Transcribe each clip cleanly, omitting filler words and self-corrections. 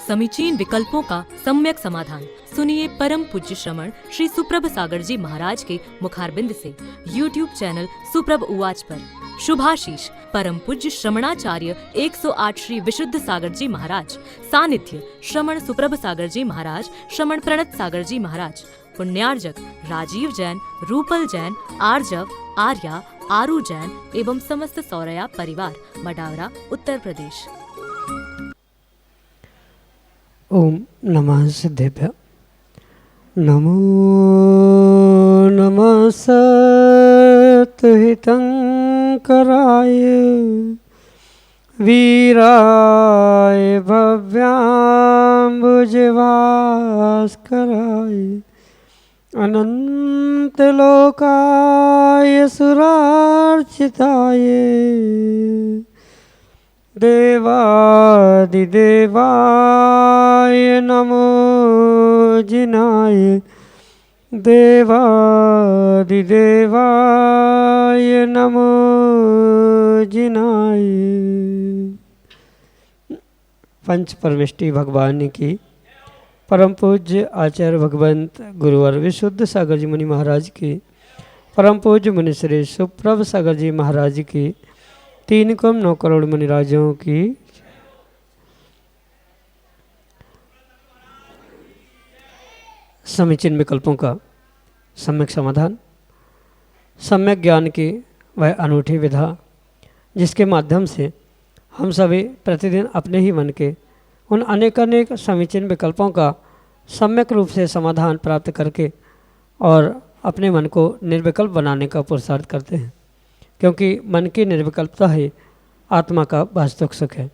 समीचीन विकल्पों का सम्यक समाधान। सुनिए परम पूज्य श्रमण श्री सुप्रभ सागर जी महाराज के मुखारबिंद से YouTube चैनल सुप्रभ उवाच पर। शुभाशीष परम पूज्य श्रमणाचार्य 108 श्री विशुद्ध सागर जी महाराज। सानिध्य श्रमण सुप्रभ सागर जी महाराज, श्रमण प्रणत सागर जी महाराज। पुण्यार्जक राजीव जैन, रूपल जैन, आर्जव, आर्या, आरू जैन एवं समस्त सौरया परिवार, मडावरा, उत्तर प्रदेश। ओम नमः सिद्धेभ्य। नमो नमः सत्हितंकराय वीराय भव्याम्बुजभास्कराय अनंतलोकाय सुरार्चिताय देवादिदेवाय नमो जिनाय देवादिदेवाय नमो जिनाय। पंच परमेष्टि भगवान की परम पूज्य आचार्य भगवंत गुरुवर विशुद्ध सागर जी मुनि महाराज की, परम पूज्य मुनि श्री सुप्रभ सागर जी महाराज की, 3 करोड़ 9 करोड़ मुनिराजों की समीचीन विकल्पों का सम्यक समाधान, सम्यक ज्ञान की वह अनूठी विधा जिसके माध्यम से हम सभी प्रतिदिन अपने ही मन के उन अनेक समीचीन विकल्पों का सम्यक रूप से समाधान प्राप्त करके और अपने मन को निर्विकल्प बनाने का पुरुषार्थ करते हैं, क्योंकि मन की निर्विकल्पता ही आत्मा का वास्तविक सुख है।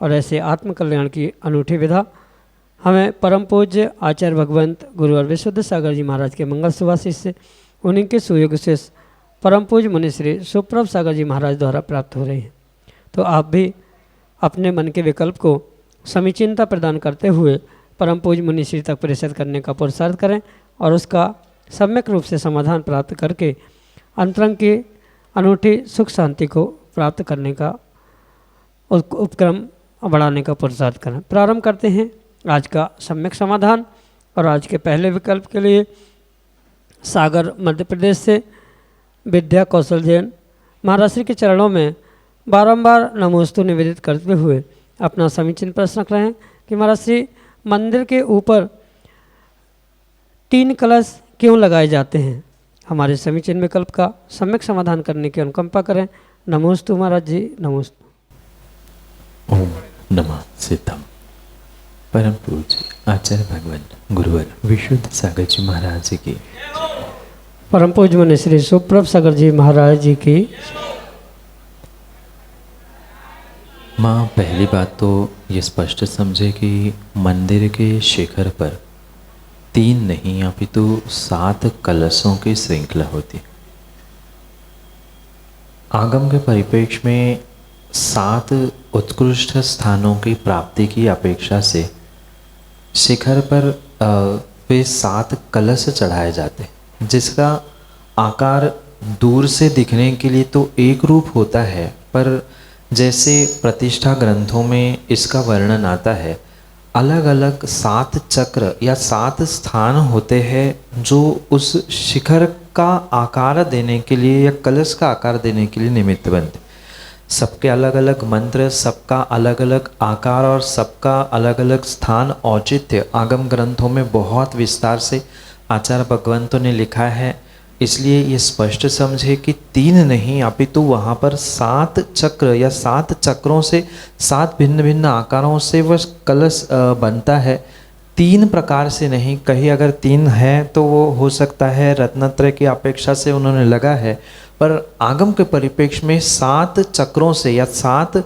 और ऐसे आत्मकल्याण की अनूठी विधा हमें परम पूज्य आचार्य भगवंत गुरुवर विशुद्ध सागर जी महाराज के मंगल सुभाषिष से, उन्हीं के सुयोग से परम पूज्य मुनि श्री सुप्रभ सागर जी महाराज द्वारा प्राप्त हो रही है। तो आप भी अपने मन के विकल्प को समीचीनता प्रदान करते हुए परम पूज्य मुनि श्री तक प्रेषित करने का पुरुषार्थ करें और उसका सम्यक रूप से समाधान प्राप्त करके अंतरंग की अनूठी सुख शांति को प्राप्त करने का उपक्रम बढ़ाने का पुरुषार्थ करें। प्रारंभ करते हैं आज का सम्यक समाधान। और आज के पहले विकल्प के लिए सागर मध्य प्रदेश से विद्या कौशल जैन महाराज श्री के चरणों में बारंबार नमोस्तु निवेदित करते हुए अपना समीचीन प्रश्न रख रहे हैं कि महाराज श्री मंदिर के ऊपर 3 कलश क्यों लगाए जाते हैं। हमारे समीचीन विकल्प का सम्यक समाधान करने की अनुकंपा करें। नमोस्तु महाराज जी, नमोस्तु। ओम नमः सिद्धम। परम पूज्य आचार्य भगवान गुरुवर विशुद्ध सागर जी महाराज जी की, परम पूज्य मुनि श्री सुप्रभ सागर जी महाराज जी की। माँ, पहली बात तो ये स्पष्ट समझे कि मंदिर के शिखर पर 3 नहीं अपितु 7 कलशों की श्रृंखला होती। आगम के परिप्रेक्ष्य में 7 उत्कृष्ट स्थानों की प्राप्ति की अपेक्षा से शिखर पर वे 7 कलश चढ़ाए जाते, जिसका आकार दूर से दिखने के लिए तो एक रूप होता है, पर जैसे प्रतिष्ठा ग्रंथों में इसका वर्णन आता है, अलग अलग 7 चक्र या 7 स्थान होते हैं जो उस शिखर का आकार देने के लिए या कलश का आकार देने के लिए निमित्त बनते। सबके अलग अलग मंत्र, सबका अलग अलग आकार और सबका अलग अलग स्थान औचित्य आगम ग्रंथों में बहुत विस्तार से आचार्य भगवंतों ने लिखा है। इसलिए ये स्पष्ट समझे कि 3 नहीं अपितु वहाँ पर 7 चक्र या 7 चक्रों से 7 भिन्न भिन्न आकारों से वह कलश बनता है। 3 प्रकार से नहीं, कहीं अगर 3 है तो वो हो सकता है रत्नत्रय की अपेक्षा से उन्होंने लगा है, पर आगम के परिप्रेक्ष्य में 7 चक्रों से या 7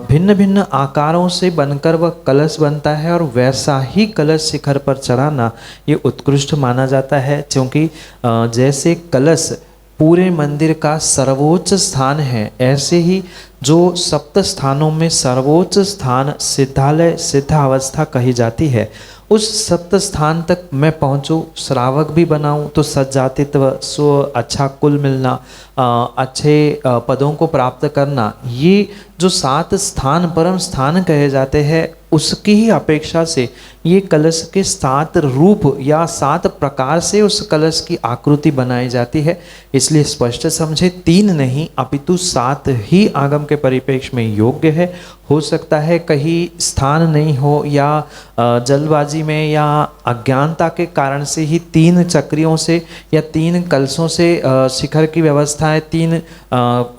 भिन्न भिन्न आकारों से बनकर वह कलश बनता है और वैसा ही कलश शिखर पर चढ़ाना ये उत्कृष्ट माना जाता है। क्योंकि जैसे कलश पूरे मंदिर का सर्वोच्च स्थान है, ऐसे ही जो 7 स्थानों में सर्वोच्च स्थान सिद्धालय सिद्ध अवस्था कही जाती है, उस 7 स्थान तक मैं पहुँचूँ, श्रावक भी बनाऊँ तो सज्जातित्व, स्व अच्छा कुल मिलना, अच्छे पदों को प्राप्त करना, ये जो 7 स्थान परम स्थान कहे जाते हैं, उसकी ही अपेक्षा से ये कलश के 7 रूप या 7 प्रकार से उस कलश की आकृति बनाई जाती है। इसलिए स्पष्ट समझे 3 नहीं अपितु 7 ही आगम के परिप्रेक्ष्य में योग्य है। हो सकता है कहीं स्थान नहीं हो या जल्दबाजी में या अज्ञानता के कारण से ही 3 चक्रियों से या 3 कलशों से शिखर की व्यवस्था है, 3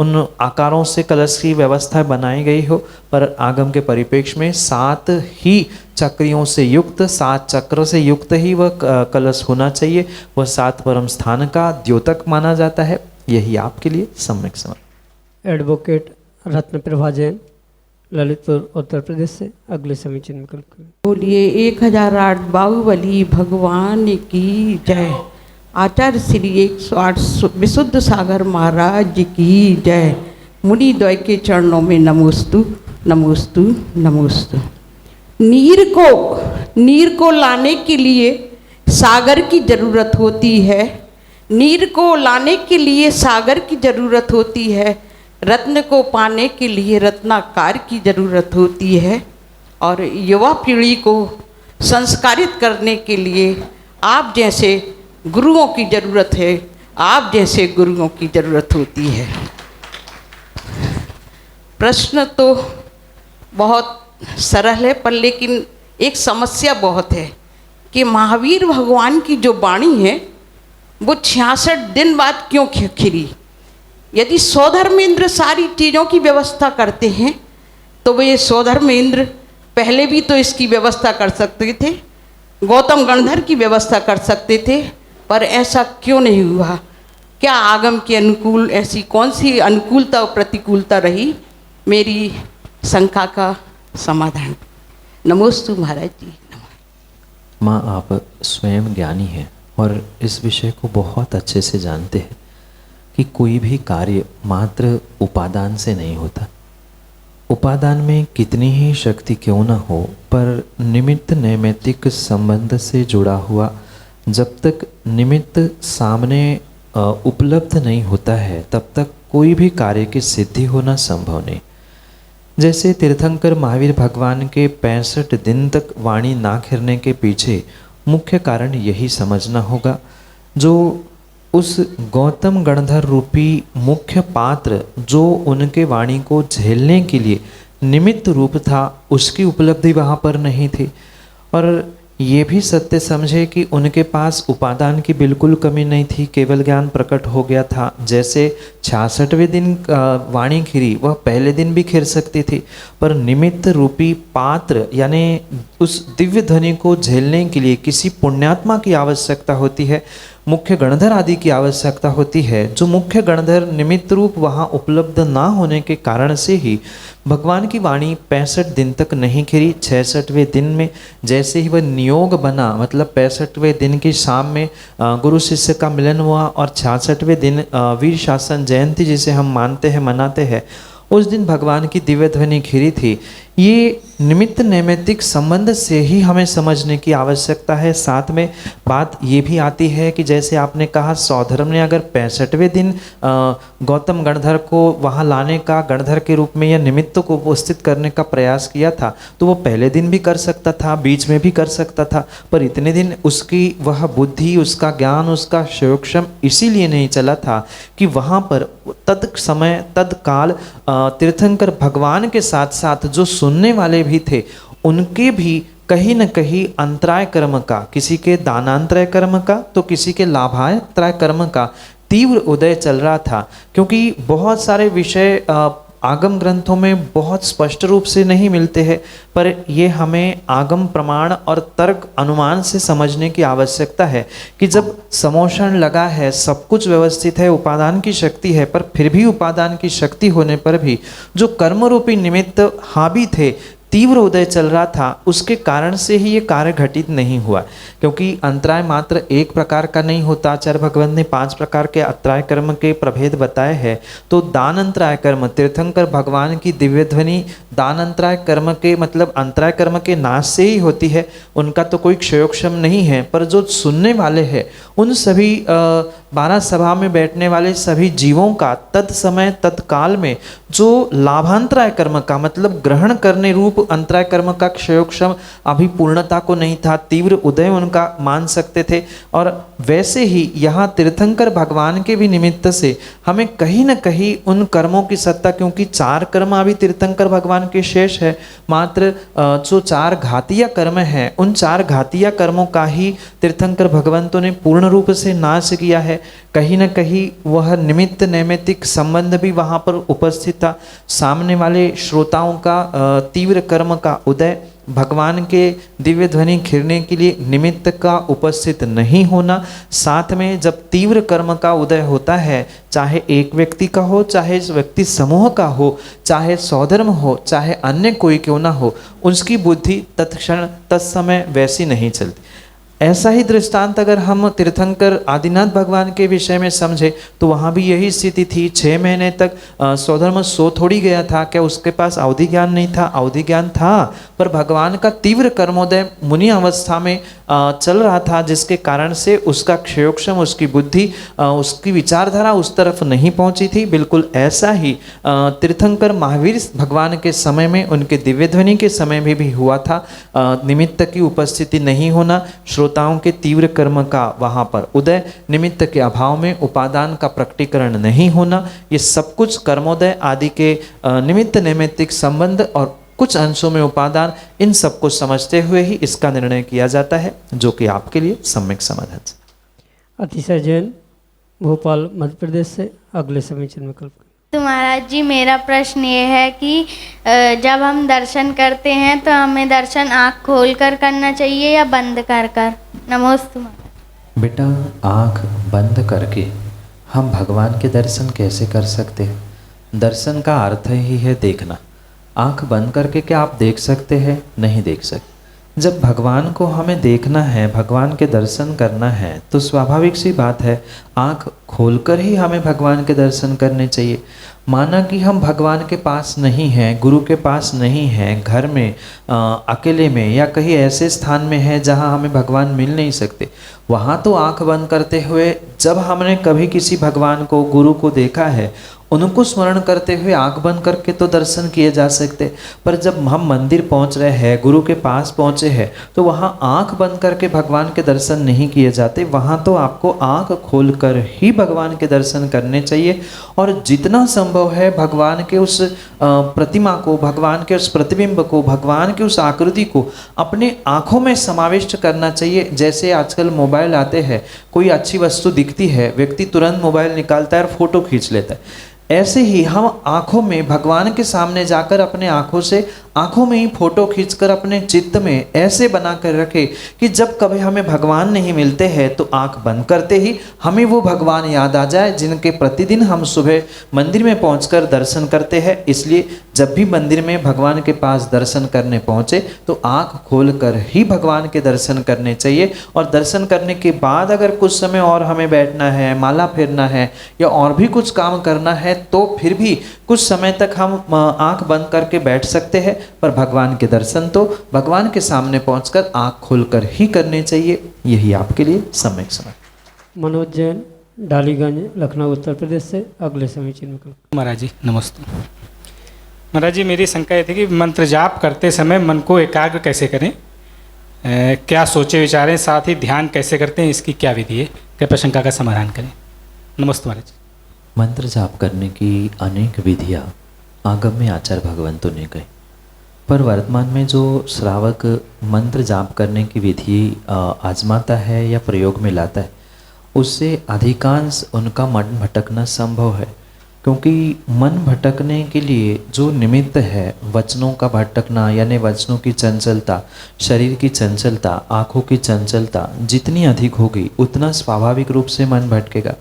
उन आकारों से कलश की व्यवस्था बनाई गई हो, पर आगम के परिप्रेक्ष्य में 7 ही चक्रियों से युक्त, 7 चक्र से युक्त ही वह कलश होना चाहिए। वह 7 परम स्थान का द्योतक माना जाता है। यही आपके लिए सम्यक समझ। एडवोकेट रत्न प्रभा जैन, ललितपुर उत्तर प्रदेश से अगले समीचीन विकल्प करें। बोलिए 1008 बाहुबली भगवान की जय। आचार्य श्री 108 विशुद्ध सागर महाराज की जय। मुनि द्वय के चरणों में नमोस्तु नमोस्तु नमोस्तु। नीर को लाने के लिए सागर की ज़रूरत होती है। नीर को लाने के लिए सागर की ज़रूरत होती है। रत्न को पाने के लिए रत्नाकार की ज़रूरत होती है। और युवा पीढ़ी को संस्कारित करने के लिए आप जैसे गुरुओं की ज़रूरत है। आप जैसे गुरुओं की ज़रूरत होती है। प्रश्न तो बहुत सरल है, पर लेकिन एक समस्या बहुत है कि महावीर भगवान की जो वाणी है वो 66 दिन बाद क्यों खिरी। यदि सौधर्मेंद्र सारी चीज़ों की व्यवस्था करते हैं तो वे सौधर्मेंद्र पहले भी तो इसकी व्यवस्था कर सकते थे, गौतम गणधर की व्यवस्था कर सकते थे, पर ऐसा क्यों नहीं हुआ। क्या आगम के अनुकूल ऐसी कौन सी अनुकूलता और प्रतिकूलता रही। मेरी शंका का समाधान। नमोस्तु महाराज जी। माँ, आप स्वयं ज्ञानी हैं और इस विषय को बहुत अच्छे से जानते हैं कि कोई भी कार्य मात्र उपादान से नहीं होता। उपादान में कितनी ही शक्ति क्यों न हो, पर निमित्त नैमित्तिक संबंध से जुड़ा हुआ जब तक निमित्त सामने उपलब्ध नहीं होता है तब तक कोई भी कार्य की सिद्धि होना संभव नहीं। जैसे तीर्थंकर महावीर भगवान के 65 दिन तक वाणी ना खिरने के पीछे मुख्य कारण यही समझना होगा, जो उस गौतम गणधर रूपी मुख्य पात्र जो उनके वाणी को झेलने के लिए निमित्त रूप था, उसकी उपलब्धि वहाँ पर नहीं थी। और ये भी सत्य समझे कि उनके पास उपादान की बिल्कुल कमी नहीं थी, केवल ज्ञान प्रकट हो गया था। जैसे 66वें दिन वाणी खिरी, वह पहले दिन भी खिर सकती थी, पर निमित्त रूपी पात्र यानी उस दिव्य ध्वनि को झेलने के लिए किसी पुण्यात्मा की आवश्यकता होती है, मुख्य गणधर आदि की आवश्यकता होती है। जो मुख्य गणधर निमित्त रूप वहाँ उपलब्ध ना होने के कारण से ही भगवान की वाणी 65 दिन तक नहीं खिरी। 66वें दिन में जैसे ही वह नियोग बना, मतलब 65वें दिन की शाम में गुरु शिष्य का मिलन हुआ और 66वें दिन वीर शासन जयंती जिसे हम मानते हैं, मनाते हैं, उस दिन भगवान की दिव्य ध्वनि खिरी थी। ये निमित्त नैमित्तिक संबंध से ही हमें समझने की आवश्यकता है। साथ में बात ये भी आती है कि जैसे आपने कहा सौधर्म ने अगर 65वें दिन गौतम गणधर को वहाँ लाने का, गणधर के रूप में या निमित्त को उपस्थित करने का प्रयास किया था, तो वो पहले दिन भी कर सकता था, बीच में भी कर सकता था, पर इतने दिन उसकी वह बुद्धि, उसका ज्ञान, उसका शोक्षम इसीलिए नहीं चला था कि वहाँ पर तद समय तत्काल तीर्थंकर भगवान के साथ साथ जो सुनने वाले भी थे उनके भी कहीं न कहीं अंतराय कर्म का, किसी के दानांतराय कर्म का तो किसी के लाभांतराय कर्म का तीव्र उदय चल रहा था। क्योंकि बहुत सारे विषय आगम ग्रंथों में बहुत स्पष्ट रूप से नहीं मिलते हैं, पर ये हमें आगम प्रमाण और तर्क अनुमान से समझने की आवश्यकता है कि जब समोषण लगा है, सब कुछ व्यवस्थित है, उपादान की शक्ति है, पर फिर भी उपादान की शक्ति होने पर भी जो कर्म रूपी निमित्त हावी थे, तीव्र उदय चल रहा था, उसके कारण से ही ये कार्य घटित नहीं हुआ। क्योंकि अंतराय मात्र एक प्रकार का नहीं होता। आचार्य भगवंत ने 5 प्रकार के अंतराय कर्म के प्रभेद बताए हैं। तो दान अंतराय कर्म, तीर्थंकर भगवान की दिव्य ध्वनि दान अंतराय कर्म के मतलब अंतराय कर्म के नाश से ही होती है, उनका तो कोई क्षयोक्षम नहीं है। पर जो सुनने वाले हैं उन सभी 12 सभा में बैठने वाले सभी जीवों का तत्समय तत्काल में जो लाभांतराय कर्म का मतलब ग्रहण करने रूप रूप अंतराय कर्म का क्षयोक्षम अभी पूर्णता को नहीं था, तीव्र उदय उनका मान सकते थे। और वैसे ही यहाँ तीर्थंकर भगवान के भी निमित्त से हमें कहीं न कहीं उन कर्मों की सत्ता, क्योंकि 4 कर्म अभी तीर्थंकर भगवान के शेष है, मात्र जो 4 घातीय कर्म हैं उन 4 घातीय कर्मों का ही तीर्थंकर भगवंतों ने पूर्ण रूप से नाश किया है। कहीं न कहीं वह निमित्त नैमित्तिक संबंध भी वहाँ पर उपस्थित था। सामने वाले श्रोताओं का तीव्र कर्म का उदय, भगवान के दिव्य ध्वनि खिरने के लिए निमित्त का उपस्थित नहीं होना, साथ में जब तीव्र कर्म का उदय होता है, चाहे एक व्यक्ति का हो, चाहे व्यक्ति समूह का हो, चाहे सौधर्म हो, चाहे अन्य कोई क्यों ना हो, उसकी बुद्धि तत्क्षण तत्समय वैसी नहीं चलती। ऐसा ही दृष्टांत अगर हम तीर्थंकर आदिनाथ भगवान के विषय में समझे तो वहाँ भी यही स्थिति थी। 6 महीने तक सौधर्म सो थोड़ी गया था, क्या उसके पास अवधि ज्ञान नहीं था? अवधि ज्ञान था, पर भगवान का तीव्र कर्मोदय मुनि अवस्था में चल रहा था, जिसके कारण से उसका क्षयोक्षम, उसकी बुद्धि, उसकी विचारधारा उस तरफ नहीं पहुंची थी। बिल्कुल ऐसा ही तीर्थंकर महावीर भगवान के समय में, उनके दिव्य ध्वनि के समय में भी हुआ था। निमित्त की उपस्थिति नहीं होना, श्रोताओं के तीव्र कर्म का वहाँ पर उदय, निमित्त के अभाव में उपादान का प्रकटीकरण नहीं होना, ये सब कुछ कर्मोदय आदि के निमित्त नैमित्तिक संबंध और कुछ अंशों में उपादान, इन सबको समझते हुए ही इसका निर्णय किया जाता है, जो कि आपके लिए सम्यक समाधान। अतिशय जैन, भोपाल, मध्य प्रदेश से अगले समीचन में कल्प। तो महाराज जी, मेरा प्रश्न ये है कि जब हम दर्शन करते हैं तो हमें दर्शन आँख खोल कर करना चाहिए या बंद कर कर? नमोस्तु महाराज। बेटा, आँख बंद करके हम भगवान के दर्शन कैसे कर सकते हैं? दर्शन का अर्थ ही है देखना। आँख बंद करके क्या आप देख सकते हैं? नहीं देख सकते। जब भगवान को हमें देखना है, भगवान के दर्शन करना है, तो स्वाभाविक सी बात है आँख खोलकर ही हमें भगवान के दर्शन करने चाहिए। माना कि हम भगवान के पास नहीं हैं, गुरु के पास नहीं हैं, घर में अकेले में या कहीं ऐसे स्थान में है जहाँ हमें भगवान मिल नहीं सकते, वहाँ तो आँख बंद करते हुए जब हमने कभी किसी भगवान को, गुरु को देखा है, उनको स्मरण करते हुए आंख बंद करके तो दर्शन किए जा सकते। पर जब हम मंदिर पहुंच रहे हैं, गुरु के पास पहुंचे हैं, तो वहां आंख बंद करके भगवान के दर्शन नहीं किए जाते। वहां तो आपको आंख खोलकर ही भगवान के दर्शन करने चाहिए और जितना संभव है भगवान के उस प्रतिमा को, भगवान के उस प्रतिबिंब को, भगवान की उस आकृति को अपने आँखों में समाविष्ट करना चाहिए। जैसे आजकल मोबाइल आते हैं, कोई अच्छी वस्तु दिखती है, व्यक्ति तुरंत मोबाइल निकालता है और फोटो खींच लेता है। ऐसे ही हम आँखों में भगवान के सामने जाकर अपने आँखों से, आँखों में ही फोटो खींचकर अपने चित्त में ऐसे बना कर रखें कि जब कभी हमें भगवान नहीं मिलते हैं तो आँख बंद करते ही हमें वो भगवान याद आ जाए जिनके प्रतिदिन हम सुबह मंदिर में पहुंचकर दर्शन करते हैं। इसलिए जब भी मंदिर में भगवान के पास दर्शन करने पहुँचे तो आँख खोलकर ही भगवान के दर्शन करने चाहिए। और दर्शन करने के बाद अगर कुछ समय और हमें बैठना है, माला फेरना है या और भी कुछ काम करना है, तो फिर भी कुछ समय तक हम आंख बंद करके बैठ सकते हैं। पर भगवान के दर्शन तो भगवान के सामने पहुंचकर आंख खोलकर ही करने चाहिए। यही आपके लिए सम्यक समय। मनोज जैन, डालीगंज, लखनऊ, उत्तर प्रदेश से अगले समीचीन में कल्प। महाराज जी नमस्ते। महाराज जी, मेरी शंका ये थी कि मंत्र जाप करते समय मन को एकाग्र कैसे करें, क्या सोचे विचारें, साथ ही ध्यान कैसे करते हैं, इसकी क्या विधि है? कृपया शंका का समाधान करें। नमस्ते महाराज जी। मंत्र जाप करने की अनेक विधियाँ आगम में आचार्य भगवंतों ने कही, पर वर्तमान में जो श्रावक मंत्र जाप करने की विधि आजमाता है या प्रयोग में लाता है, उससे अधिकांश उनका मन भटकना संभव है। क्योंकि मन भटकने के लिए जो निमित्त है, वचनों का भटकना यानी वचनों की चंचलता, शरीर की चंचलता, आँखों की चंचलता जितनी अधिक होगी उतना स्वाभाविक रूप से मन भटकेगा।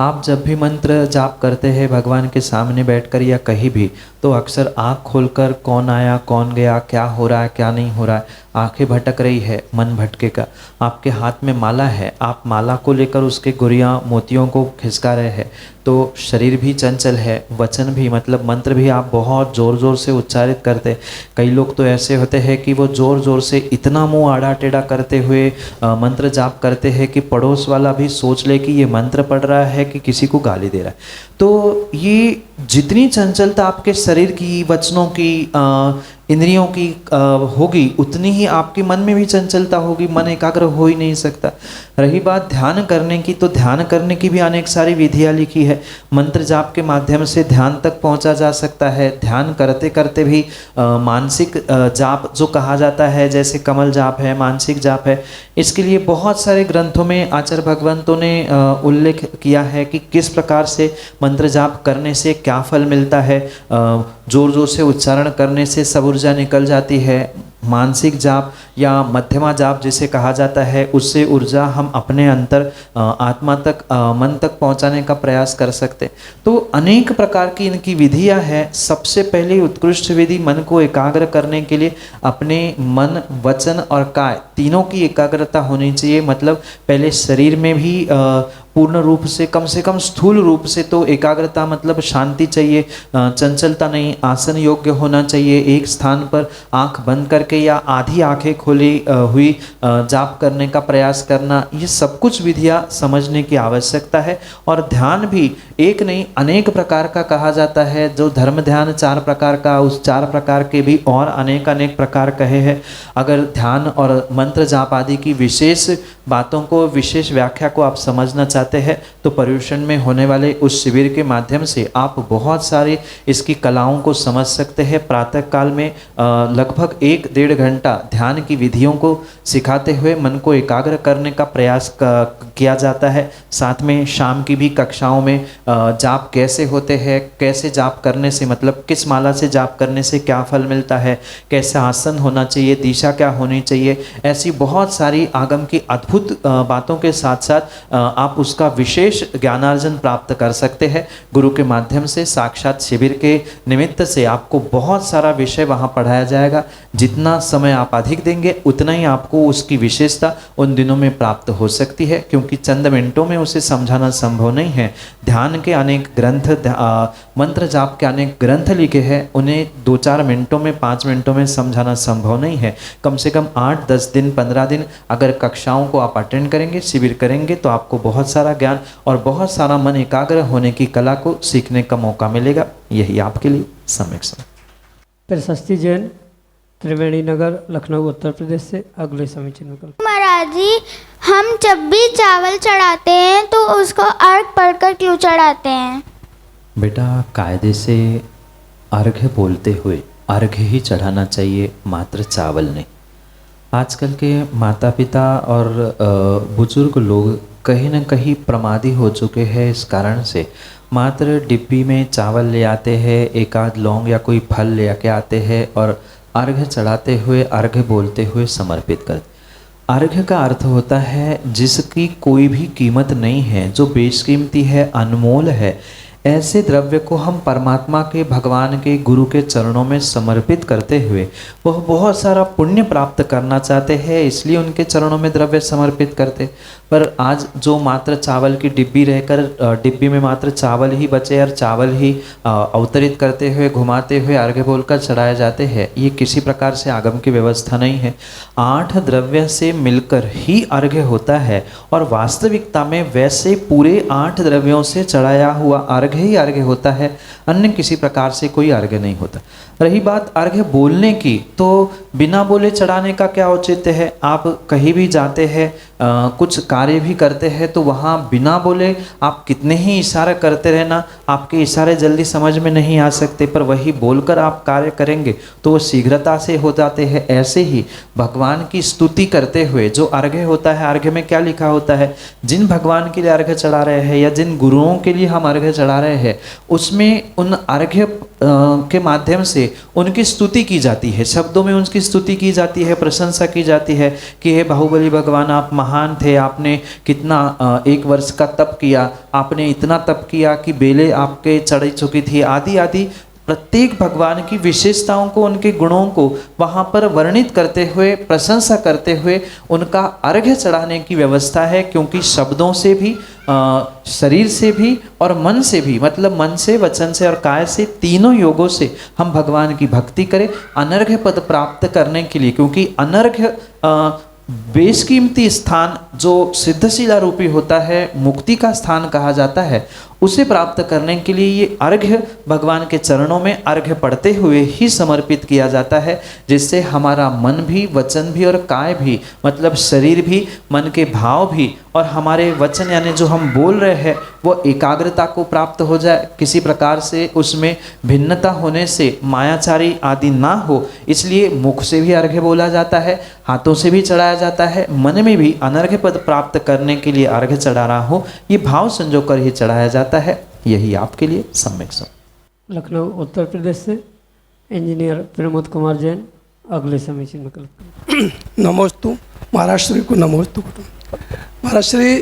आप जब भी मंत्र जाप करते हैं भगवान के सामने बैठकर या कहीं भी, तो अक्सर आँख खोलकर कौन आया, कौन गया, क्या हो रहा है, क्या नहीं हो रहा है, आंखें भटक रही है, मन भटकेगा। आपके हाथ में माला है, आप माला को लेकर उसके गुड़ियाँ मोतियों को खिसका रहे हैं, तो शरीर भी चंचल है, वचन भी मतलब मंत्र भी आप बहुत ज़ोर ज़ोर से उच्चारित करते। कई लोग तो ऐसे होते हैं कि वो ज़ोर ज़ोर से इतना मुंह आड़ा टेढ़ा करते हुए मंत्र जाप करते हैं कि पड़ोस वाला भी सोच ले कि ये मंत्र पढ़ रहा है कि किसी को गाली दे रहा है। तो ये जितनी चंचलता आपके शरीर की, वचनों की, इंद्रियों की होगी, उतनी ही आपके मन में भी चंचलता होगी, मन एकाग्र हो ही नहीं सकता। रही बात ध्यान करने की, तो ध्यान करने की भी अनेक सारी विधियाँ लिखी है। मंत्र जाप के माध्यम से ध्यान तक पहुंचा जा सकता है। ध्यान करते करते भी मानसिक जाप जो कहा जाता है, जैसे कमल जाप है, मानसिक जाप है, इसके लिए बहुत सारे ग्रंथों में आचार्य भगवंतों ने उल्लेख किया है कि किस प्रकार से मंत्र जाप करने से क्या फल मिलता है। जोर जोर से उच्चारण करने से सब ऊर्जा निकल जाती है। मानसिक जाप या मध्यमा जाप जिसे कहा जाता है, उससे ऊर्जा हम अपने अंतर आत्मा तक, मन तक पहुंचाने का प्रयास कर सकते। तो अनेक प्रकार की इनकी विधियां हैं। सबसे पहले उत्कृष्ट विधि मन को एकाग्र करने के लिए अपने मन, वचन और काय तीनों की एकाग्रता होनी चाहिए। मतलब पहले शरीर में भी पूर्ण रूप से कम स्थूल रूप से तो एकाग्रता मतलब शांति चाहिए, चंचलता नहीं, आसन योग्य होना चाहिए, एक स्थान पर आंख बंद करके या आधी आंखें खोली हुई जाप करने का प्रयास करना, ये सब कुछ विधियाँ समझने की आवश्यकता है। और ध्यान भी एक नहीं अनेक प्रकार का कहा जाता है। जो धर्म ध्यान 4 प्रकार का, उस 4 प्रकार के भी और अनेक प्रकार कहे हैं। अगर ध्यान और मंत्र जाप आदि की विशेष बातों को, विशेष व्याख्या को आप समझना चाहते हैं तो पर्यूषण में होने वाले उस शिविर के माध्यम से आप बहुत सारी इसकी कलाओं को समझ सकते हैं। प्रातः काल में लगभग 1-1.5 घंटा ध्यान की विधियों को सिखाते हुए मन को एकाग्र करने का प्रयास किया जाता है। साथ में शाम की भी कक्षाओं में जाप कैसे होते हैं, कैसे जाप करने से मतलब किस माला से जाप करने से क्या फल मिलता है, कैसे आसन होना चाहिए, दिशा क्या होनी चाहिए, ऐसी बहुत सारी आगम की अद्भुत बातों के साथ साथ आप उसका विशेष ज्ञानार्जन प्राप्त कर सकते हैं। गुरु के माध्यम से साक्षात शिविर के निमित्त से आपको बहुत सारा विषय वहाँ पढ़ाया जाएगा। जितना समय आप अधिक देंगे उतना ही आपको उसकी विशेषता उन दिनों में प्राप्त हो सकती है, क्योंकि चंद मिनटों में उसे समझाना संभव नहीं है। ध्यान के अनेक ग्रंथ, मंत्र जाप के अनेक ग्रंथ लिखे हैं, उन्हें 2-4 मिनटों में, 5 मिनटों में समझाना संभव नहीं है। कम से कम 8-10 दिन, 15 दिन अगर कक्षाओं को आप अटेंड करेंगे, शिविर करेंगे, तो आपको बहुत सारा ज्ञान और बहुत सारा मन एकाग्र होने की कला को सीखने का मौका मिलेगा। यही आपके लिए सम्यक समय। प्रशस्ति जैन, त्रिवेणी नगर, लखनऊ, उत्तर प्रदेश से अगले समीचीन विकल्प। महाराज जी, हम जब भी चावल चढ़ाते हैं तो उसको अर्घ पढ़कर क्यों चढ़ाते हैं? बेटा, कायदे से अर्घ्य बोलते हुए अर्घ्य ही चढ़ाना चाहिए, मात्र चावल नहीं। आजकल के माता पिता और बुजुर्ग लोग कहीं न कहीं प्रमादी हो चुके हैं। इस कारण से मात्र डिब्बी में चावल ले आते हैं, एक आध लौंग या कोई फल ले आके आते हैं और अर्घ्य चढ़ाते हुए, अर्घ्य बोलते हुए समर्पित करते। अर्घ्य का अर्थ होता है जिसकी कोई भी कीमत नहीं है, जो बेशकीमती है, अनमोल है। ऐसे द्रव्य को हम परमात्मा के, भगवान के, गुरु के चरणों में समर्पित करते हुए वह बहुत सारा पुण्य प्राप्त करना चाहते हैं, इसलिए उनके चरणों में द्रव्य समर्पित करते। पर आज जो मात्र चावल की डिब्बी रहकर डिब्बी में मात्र चावल ही बचे और चावल ही अवतरित करते हुए, घुमाते हुए अर्घ्य बोलकर चढ़ाए जाते हैं, ये किसी प्रकार से आगम की व्यवस्था नहीं है। 8 द्रव्य से मिलकर ही अर्घ्य होता है और वास्तविकता में वैसे पूरे 8 द्रव्यों से चढ़ाया हुआ अर्घ्य ही अर्घ्य होता है, अन्य किसी प्रकार से कोई अर्घ्य नहीं होता। रही बात अर्घ्य बोलने की, तो बिना बोले चढ़ाने का क्या औचित्य है? आप कहीं भी जाते हैं, कुछ कार्य भी करते हैं, तो वहाँ बिना बोले आप कितने ही इशारा करते रहना, आपके इशारे जल्दी समझ में नहीं आ सकते, पर वही बोलकर आप कार्य करेंगे तो वो शीघ्रता से हो जाते हैं। ऐसे ही भगवान की स्तुति करते हुए जो अर्घ्य होता है, अर्घ्य में क्या लिखा होता है? जिन भगवान के लिए अर्घ्य चढ़ा रहे हैं या जिन गुरुओं के लिए हम अर्घ्य चढ़ा रहे हैं, उसमें उन अर्घ्य के माध्यम से उनकी स्तुति की जाती है, शब्दों में उनकी स्तुति की जाती है, प्रशंसा की जाती है कि हे बाहुबली भगवान, आप महान थे, आपने कितना 1 वर्ष का तप किया, आपने इतना तप किया कि बेलें आपके चढ़ चुकी थी, आदि आदि। प्रत्येक भगवान की विशेषताओं को, उनके गुणों को वहाँ पर वर्णित करते हुए, प्रशंसा करते हुए उनका अर्घ्य चढ़ाने की व्यवस्था है। क्योंकि शब्दों से भी, शरीर से भी और मन से भी, मतलब मन से, वचन से और काय से, तीनों योगों से हम भगवान की भक्ति करें अनर्घ्य पद प्राप्त करने के लिए। क्योंकि अनर्घ्य बेशकीमती स्थान जो सिद्धशिला रूपी होता है, मुक्ति का स्थान कहा जाता है, उसे प्राप्त करने के लिए ये अर्घ्य भगवान के चरणों में अर्घ्य पड़ते हुए ही समर्पित किया जाता है, जिससे हमारा मन भी, वचन भी और काय भी, मतलब शरीर भी, मन के भाव भी और हमारे वचन यानी जो हम बोल रहे हैं वो एकाग्रता को प्राप्त हो जाए, किसी प्रकार से उसमें भिन्नता होने से मायाचारी आदि ना हो। इसलिए मुख से भी अर्घ्य बोला जाता है, हाथों से भी चढ़ाया जाता है, मन में भी अनर्घ्य पद प्राप्त करने के लिए अर्घ्य चढ़ा रहा हो, ये भाव संजो कर ही चढ़ाया जाता है। यही आपके लिए सम्यक सब। लखनऊ उत्तर प्रदेश से इंजीनियर प्रमोद कुमार जैन अगले समीचीन विकल्प। नमोस्तु महाराष्ट्री को नमोस्तु। महाराष्ट्री,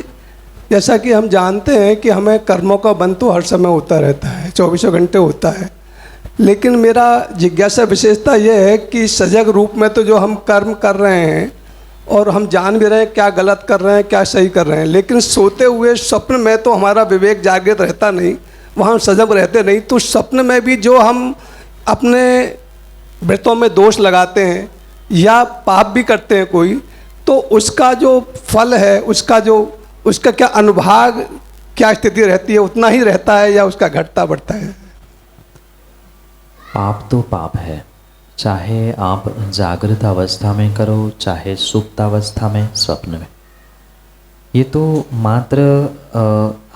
जैसा कि हम जानते हैं कि हमें कर्मों का बंध तो हर समय होता रहता है, 24 घंटे होता है, लेकिन मेरा जिज्ञासा विशेषता यह है कि सजग रूप में तो जो हम कर्म कर रहे हैं और हम जान भी रहे हैं क्या गलत कर रहे हैं क्या सही कर रहे हैं, लेकिन सोते हुए स्वप्न में तो हमारा विवेक जागृत रहता नहीं, वहाँ हम सजग रहते नहीं। तो स्वप्न में भी जो हम अपने व्रतों में दोष लगाते हैं या पाप भी करते हैं कोई, तो उसका जो फल है, उसका क्या अनुभाग, क्या स्थिति रहती है? उतना ही रहता है या उसका घटता बढ़ता है? पाप तो पाप है, चाहे आप जागृत अवस्था में करो, चाहे सुप्त अवस्था में, स्वप्न में। ये तो मात्र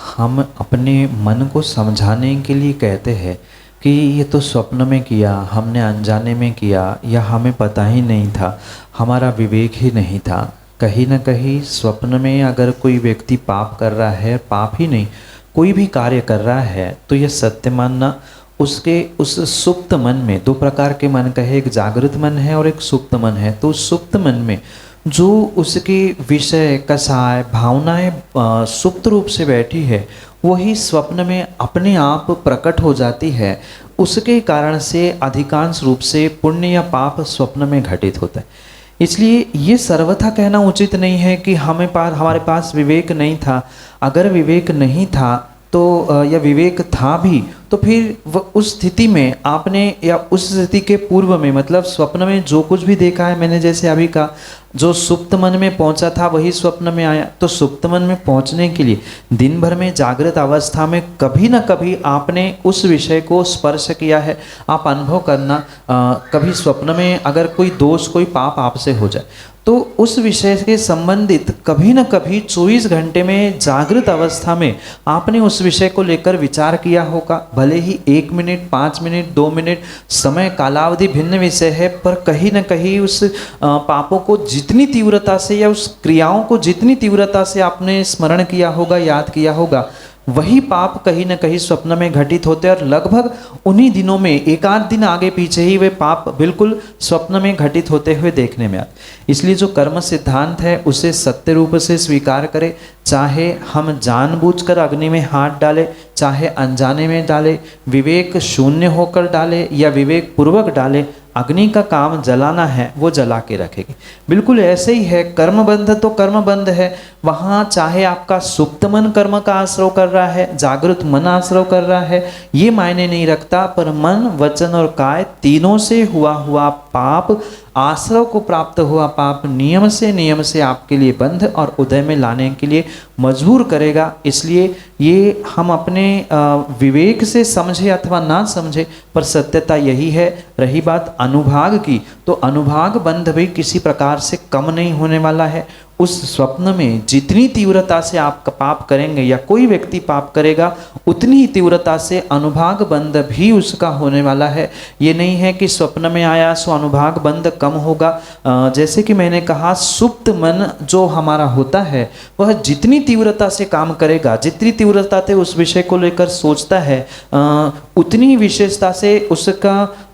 हम अपने मन को समझाने के लिए कहते हैं कि ये तो स्वप्न में किया, हमने अनजाने में किया, या हमें पता ही नहीं था, हमारा विवेक ही नहीं था। कहीं ना कहीं स्वप्न में अगर कोई व्यक्ति पाप कर रहा है, पाप ही नहीं कोई भी कार्य कर रहा है, तो यह सत्य मानना, उसके उस सुप्त मन में, दो प्रकार के मन कहे, एक जागृत मन है और एक सुप्त मन है। तो उस सुप्त मन में जो उसके विषय, कसाय, भावनाएं सुप्त रूप से बैठी है, वही स्वप्न में अपने आप प्रकट हो जाती है। उसके कारण से अधिकांश रूप से पुण्य या पाप स्वप्न में घटित होता है। इसलिए ये सर्वथा कहना उचित नहीं है कि हमारे पास विवेक नहीं था। अगर विवेक नहीं था तो या विवेक था भी तो फिर उस स्थिति में आपने, या उस स्थिति के पूर्व में, मतलब स्वप्न में जो कुछ भी देखा है, मैंने जैसे अभी कहा, जो सुप्त मन में पहुंचा था वही स्वप्न में आया। तो सुप्त मन में पहुंचने के लिए दिन भर में जागृत अवस्था में कभी ना कभी आपने उस विषय को स्पर्श किया है। आप अनुभव करना, कभी स्वप्न में अगर कोई दोष, कोई पाप आपसे हो जाए, तो उस विषय के संबंधित कभी न कभी 24 घंटे में जागृत अवस्था में आपने उस विषय को लेकर विचार किया होगा। भले ही 1 मिनट, 5 मिनट, 2 मिनट, समय कालावधि भिन्न विषय है, पर कहीं न कहीं उस पापों को जितनी तीव्रता से या उस क्रियाओं को जितनी तीव्रता से आपने स्मरण किया होगा, याद किया होगा, वही पाप कहीं न कहीं स्वप्न में घटित होते हैं। और लगभग उन्हीं दिनों में, एक आध दिन आगे पीछे ही वे पाप बिल्कुल स्वप्न में घटित होते हुए देखने में आते। इसलिए जो कर्म सिद्धांत है उसे सत्य रूप से स्वीकार करें, चाहे हम जानबूझकर अग्नि में हाथ डालें, चाहे अनजाने में डालें, विवेक शून्य होकर डालें या विवेक पूर्वक डालें, अग्नि का काम जलाना है, वो जला के रखेगी। बिल्कुल ऐसे ही है, कर्मबंध तो कर्मबंध है। वहाँ चाहे आपका सुप्त मन कर्म का आश्रय कर रहा है, जागृत मन आश्रय कर रहा है, ये मायने नहीं रखता, पर मन, वचन और काय तीनों से हुआ पाप, आश्रय को प्राप्त हुआ पाप नियम से आपके लिए बंध और उदय में लाने के लिए मजबूर करेगा। इसलिए ये हम अपने विवेक से समझे अथवा ना समझे, पर सत्यता यही है। रही बात अनुभाग की, तो अनुभाग बंध भी किसी प्रकार से कम नहीं होने वाला है। उस स्वप्न में जितनी तीव्रता से आप पाप करेंगे या कोई व्यक्ति पाप करेगा, उतनी ही तीव्रता से अनुभाग बंध भी उसका होने वाला है। ये नहीं है कि स्वप्न में आया सो अनुभाग बंध कम होगा। जैसे कि मैंने कहा, सुप्त मन जो हमारा होता है वह जितनी तीव्रता से काम करेगा, जितनी तीव्रता से उस विषय को लेकर सोचता है, उतनी विशेषता से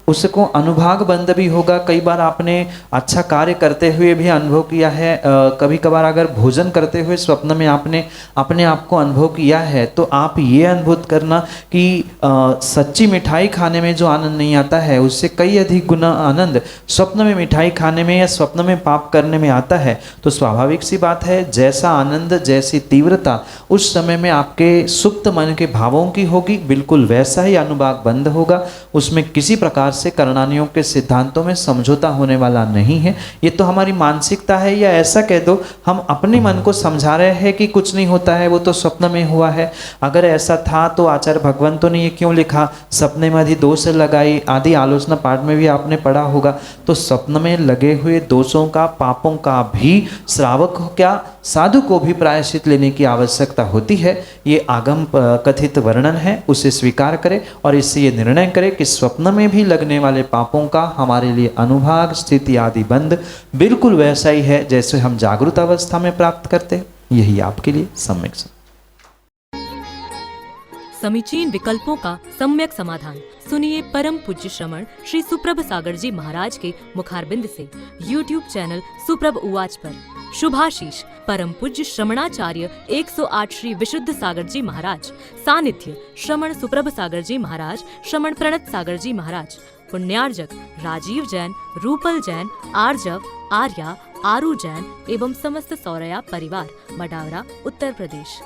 उसको अनुभाग बंध भी होगा। कई बार आपने अच्छा कार्य करते हुए भी अनुभव किया है, कभी कभार अगर भोजन करते हुए स्वप्न में आपने अपने आप को अनुभव किया है, तो आप ये अनुभव करना कि सच्ची मिठाई खाने में जो आनंद नहीं आता है, उससे कई अधिक गुना आनंद स्वप्न में मिठाई खाने में या स्वप्न में पाप करने में आता है। तो स्वाभाविक सी बात है, जैसा आनंद, जैसी तीव्रता उस समय में आपके सुप्त मन के भावों की होगी, बिल्कुल वैसा ही अनुभाग बंध होगा। उसमें किसी प्रकार से करणानियों के सिद्धांतों में समझौता होने वाला नहीं है। ये तो हमारी मानसिकता है, या ऐसा कह दो हम अपने मन को समझा रहे हैं कि कुछ नहीं होता है, वो तो स्वप्न में हुआ है। अगर ऐसा था तो आचार्य भगवंतों ने ये क्यों लिखा, सपने में अधि दोष लगाई आदि आलोचना पाठ में भी आपने पढ़ा होगा। तो स्वप्न में लगे हुए दोषों का, पापों का भी श्रावक हो क्या साधु को भी प्रायश्चित लेने की आवश्यकता होती है। ये आगम कथित वर्णन है, उसे स्वीकार करें और इससे ये निर्णय करें कि स्वप्न में भी लगने वाले पापों का हमारे लिए अनुभाग, स्थिति आदि बंध बिल्कुल वैसा ही है जैसे हम जागृत अवस्था में प्राप्त करते हैं। यही आपके लिए सम्यक समीचीन विकल्पों का सम्यक समाधान सुनिए परम पूज्य श्रमण श्री सुप्रभ सागर जी महाराज के मुखारबिंद से YouTube चैनल सुप्रभ उवाच पर। शुभाशीष परम पूज्य श्रमणाचार्य 108 श्री विशुद्ध सागर जी महाराज, सानिध्य श्रमण सुप्रभ सागर जी महाराज, श्रमण प्रणत सागर जी महाराज, पुण्यार्जक राजीव जैन, रूपल जैन, आर्जव, आर्या, आरू जैन एवं समस्त सौरया परिवार, मडावरा, उत्तर प्रदेश।